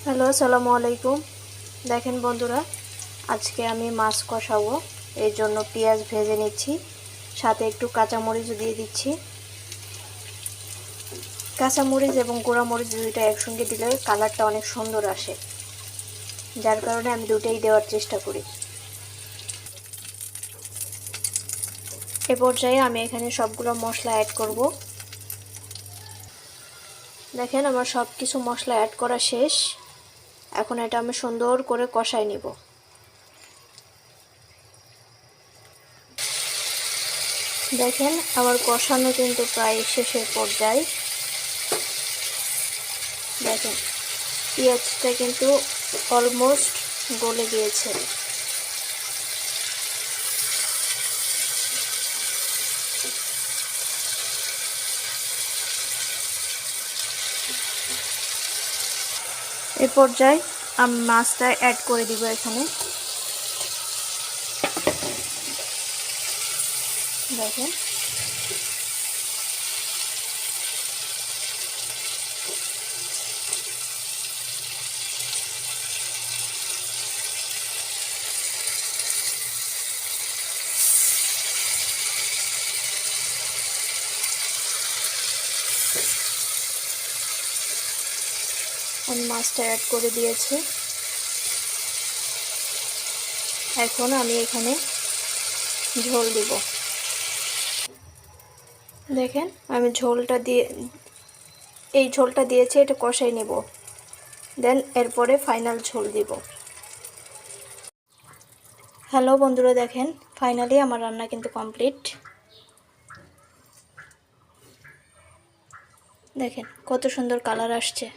Hello, আসসালামু আলাইকুম। দেখেন বন্ধুরা, আজকে আমি মাছ কষাবো। এর জন্য পেঁয়াজ ভেজে নিচ্ছি, সাথে একটু কাঁচামরিচ দিয়ে দিচ্ছি। কাঁচামরিচ এবং গুঁড়ামরিচ দুইটা একসঙ্গে দিলে কালারটা অনেক সুন্দর আসে, যার কারণে আমি দুটোই দেওয়ার চেষ্টা করি। এ পর্যায়ে আমি এখানে সবগুলো মশলা অ্যাড করব। দেখেন আমার সব কিছু মশলা অ্যাড করা শেষ। এখন এটা আমি সুন্দর করে কষাই নিব। দেখেন আমার কষানো কিন্তু প্রায় শেষের পর্যায়ে। দেখেন পেঁয়াজটা কিন্তু অলমোস্ট গলে গিয়েছে। এই পর্যায়ে আমি মাছটা অ্যাড করে দিব এখানে। দেখেন আমি মাছটা অ্যাড করে দিয়েছি। এখন আমি এখানে ঝোল দিব। দেখেন আমি এই ঝোলটা দিয়েছি, এটা কষাই নেব, দেন এরপরে ফাইনাল ঝোল দিব। হ্যালো বন্ধুরা, দেখেন ফাইনালি আমার রান্না কিন্তু কমপ্লিট। দেখেন কত সুন্দর কালার আসছে।